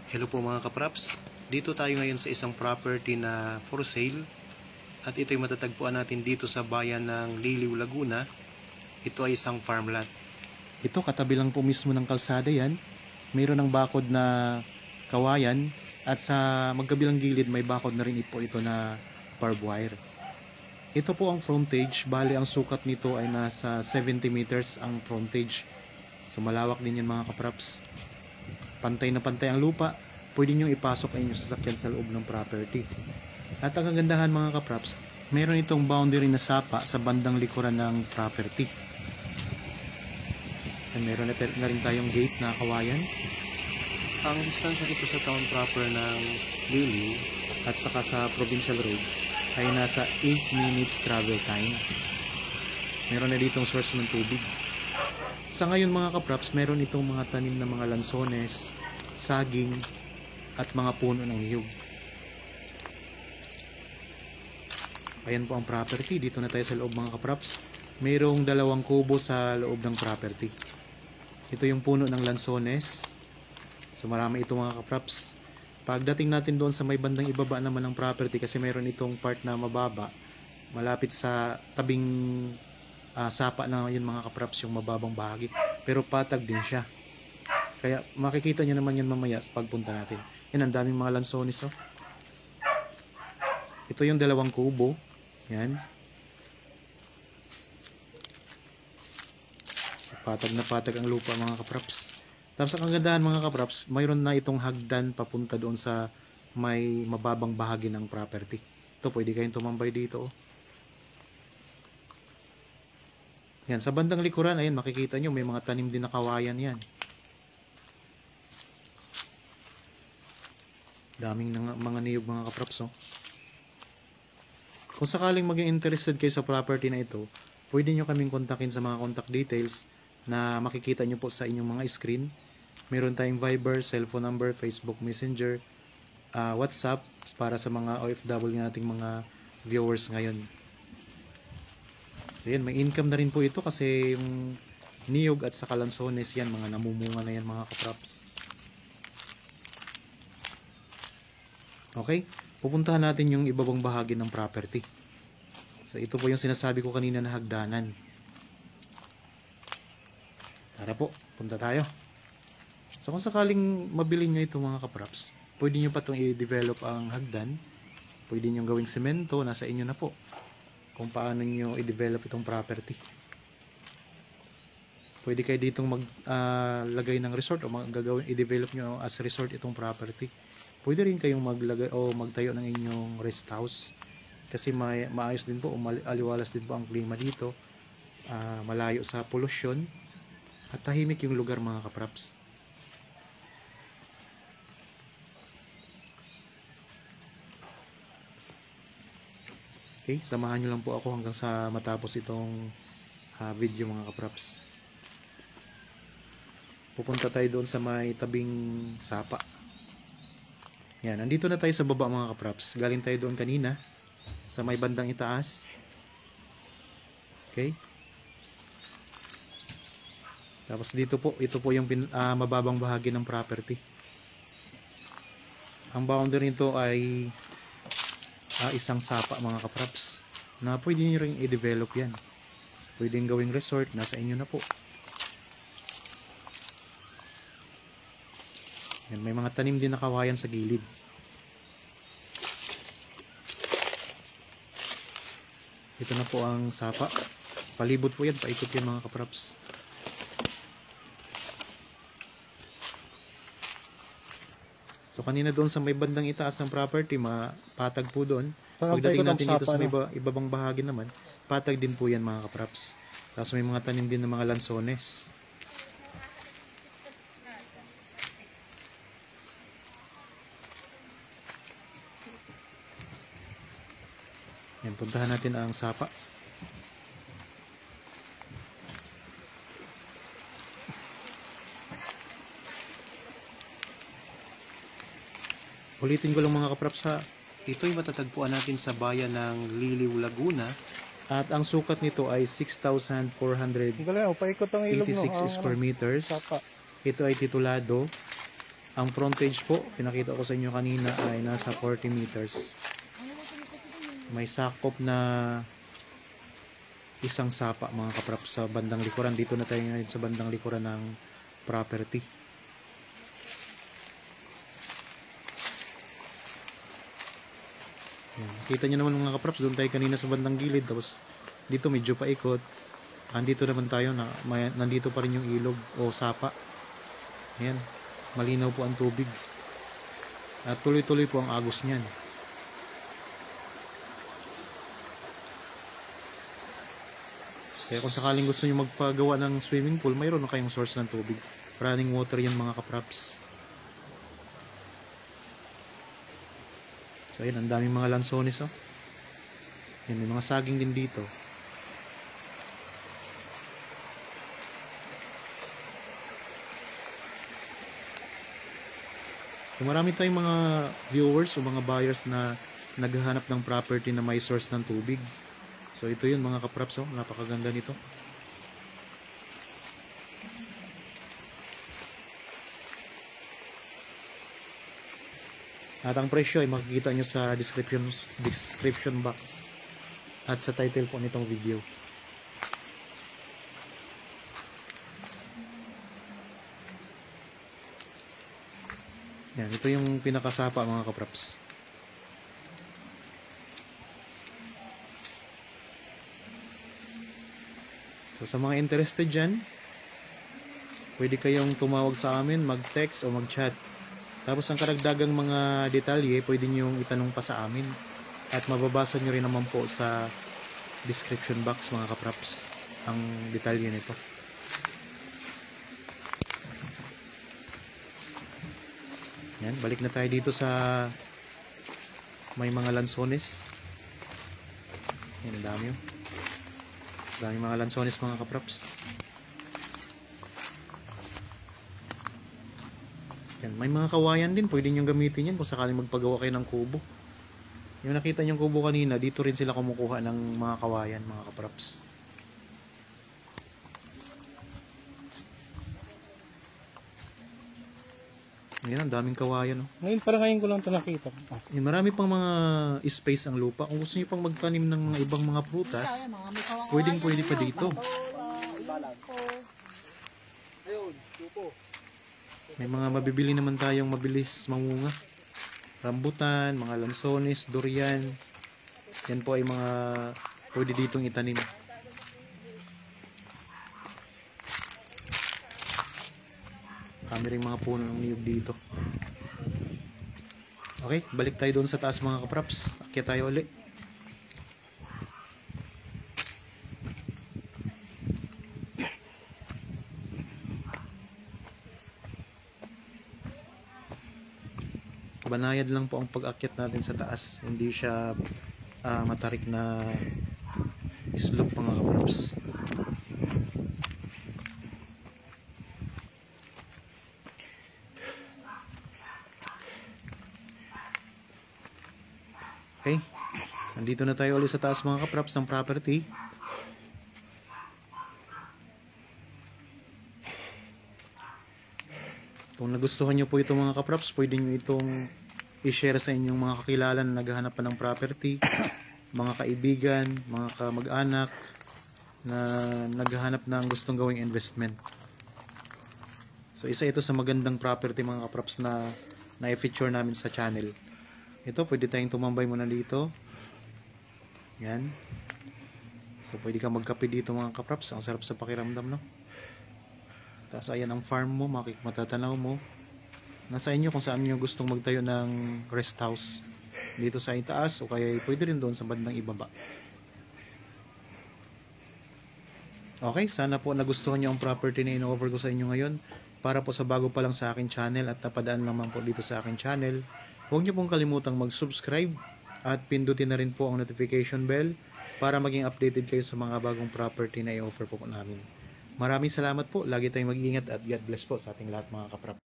Hello po mga kapraps, dito tayo ngayon sa isang property na for sale at ito ay matatagpuan natin dito sa bayan ng Liliw, Laguna. Ito ay isang farmland. Ito katabi lang po mismo ng kalsada yan. Mayroon ng bakod na kawayan at sa magkabilang gilid may bakod na rin po ito na barbed wire. Ito po ang frontage, bali ang sukat nito ay nasa 70 meters ang frontage. So malawak din yan mga kapraps. Pantay na pantay ang lupa, pwede nyo ipasok ang inyong sasakyan sa loob ng property. At ang kagandahan mga kapraps, meron itong boundary na sapa sa bandang likuran ng property. At meron na rin tayong gate na kawayan. Ang distansya dito sa town proper ng Liliw at saka sa provincial road ay nasa 8 minutes travel time. Meron na ditong source ng tubig. Sa ngayon mga kapraps, meron itong mga tanim na mga lansones, saging, at mga puno ng niyog. Ayan po ang property. Dito na tayo sa loob mga kapraps. Mayroong 2 kubo sa loob ng property. Ito yung puno ng lansones. So marami ito mga kapraps. Pagdating natin doon sa may bandang ibaba naman ng property, kasi mayroon itong part na mababa, malapit sa tabing sapa na yun mga kapraps, yung mababang bahagi, pero patag din siya, kaya makikita nyo naman yan mamaya sa pagpunta natin. Yan, ang daming mga lansones oh. Ito yung 2 kubo yan, so, patag na patag ang lupa mga kapraps. Tapos ang kagandahan mga kapraps, mayroon na itong hagdan papunta doon sa may mababang bahagi ng property. Ito, pwede kayong tumambay dito oh. Yan, sa bandang likuran, ayan, makikita nyo, may mga tanim din na kawayan yan. Daming mga niyog mga kapraps, oh. Kung sakaling maging interested kayo sa property na ito, pwede nyo kaming kontakin sa mga contact details na makikita nyo po sa inyong mga screen. Meron tayong Viber, cellphone number, Facebook Messenger, WhatsApp para sa mga OFW nating mga viewers ngayon. So yan, may income na rin po ito kasi yung niyog at saka lansones yan, mga namumunga na yan mga kapraps. Okay, pupuntahan natin yung ibabang bahagi ng property. So ito po yung sinasabi ko kanina na hagdanan. Tara po, punta tayo. So kung sakaling mabili nyo ito mga kapraps, pwede nyo pa itong i-develop ang hagdan. Pwede nyo gawing semento, nasa inyo na po kung paano nyo i-develop itong property. Pwede kayo ditong maglagay ng resort o i-develop nyo as resort itong property. Pwede rin kayong maglagay o magtayo ng inyong rest house kasi maayos din po, aliwalas din po ang klima dito, malayo sa pollution at tahimik yung lugar mga kapraps. Okay, samahan nyo lang po ako hanggang sa matapos itong video mga kapraps. Pupunta tayo doon sa may tabing sapa. Yan, nandito na tayo sa baba mga kapraps. Galing tayo doon kanina sa may bandang itaas. Okay. Tapos dito po, ito po yung mababang bahagi ng property. Ang boundary nito ay isang sapa mga kapraps na pwede nyo rin i-develop yan. Pwedeng gawing resort, nasa inyo na po. Yan, may mga tanim din na kawayan sa gilid. Ito na po ang sapa. Palibot po yan, paikot yan mga kapraps. So kanina doon sa may bandang itaas ng property, patag po doon. Pagdating natin dito sa may ibabang bahagi naman, patag din po yan mga kapraps. Tapos may mga tanim din ng mga lansones. Yan, puntahan natin ang sapa. Ulitin ko lang mga kapraps ha, ito'y matatagpuan natin sa bayan ng Liliw, Laguna. At ang sukat nito ay 6,486 square meters. Ito ay titulado. Ang frontage po, pinakita ko sa inyo kanina ay nasa 40 meters. May sakop na isang sapa mga kaprap sa bandang likuran. Dito na tayo ngayon sa bandang likuran ng property. Yan. Kita nyo naman mga kapraps, doon tayo kanina sa bandang gilid. Tapos dito medyo paikot. Andito naman tayo na nandito pa rin yung ilog o sapa. Ayan. Malinaw po ang tubig. At tuloy-tuloy po ang agos niyan. Kaya kung sakaling gusto nyo magpagawa ng swimming pool, mayroon na kayong source ng tubig. Running water yan mga kapraps. So ayan, ang daming mga lansones oh. Yan, may mga saging din dito. So marami tayong mga viewers o mga buyers na naghahanap ng property na may source ng tubig. So ito yun mga kapraps, oh, napakaganda nito. At ang presyo ay makikita nyo sa description box at sa title po nitong video. Yan, ito yung pinakasapa mga kapraps. So sa mga interested dyan, pwede kayong tumawag sa amin, mag-text o mag-chat. Tapos ang karagdagang mga detalye, pwede nyo itanong pa sa amin. At mababasa nyo rin naman po sa description box mga kapraps ang detalye nito. Yan, balik na tayo dito sa may mga lansones. Yan, dami oh. Daming mga lansones mga kapraps. Yan, may mga kawayan din, pwede nyo gamitin yan kung sakaling magpagawa kayo ng kubo. Yung nakita nyong kubo kanina, dito rin sila kumukuha ng mga kawayan mga kapraps. Yan, ang daming kawayan. Oh. Ngayon ko lang ito nakita. Yan, marami pang mga space ang lupa. Kung gusto nyo pang magtanim ng mga ibang mga prutas, pwede pa dito. May mga mabibili naman tayong mabilis mamunga. Rambutan, mga lansones, durian. Yan po ay mga pwede ditong itanim. Kami rin mga puno ng niyog dito. Okay, balik tayo doon sa taas mga kapraps. Akyat tayo ulit. Banayad lang po ang pag-akyat natin sa taas. Hindi siya matarik na slope mga kapraps. Okay, nandito na tayo ulit sa taas mga kapraps ng property. Kung nagustuhan nyo po ito mga kapraps, pwede nyo itong i-share sa inyong mga kakilala na naghahanap pa ng property, mga kaibigan, mga kamag-anak na naghahanap ng gustong gawing investment. So isa ito sa magandang property mga kapraps na i-feature namin sa channel. Ito, pwede tayong tumambay muna dito. Yan. So, pwede kang magkape dito mga kapraps. Ang sarap sa pakiramdam, no? Tapos, ayan ang farm mo. Matatanaw mo. Nasa inyo kung saan nyo gustong magtayo ng rest house. Dito sa itaas o kaya pwede rin doon sa bandang ibaba. Okay, sana po nagustuhan nyo ang property na in-offer ko sa inyo ngayon. Para po sa bago pa lang sa akin channel at napadaan naman po dito sa akin channel, huwag niyo pong kalimutang mag-subscribe at pindutin na rin po ang notification bell para maging updated kayo sa mga bagong property na i-offer po namin. Maraming salamat po. Lagi tayong mag-iingat at God bless po sa ating lahat mga kaprap.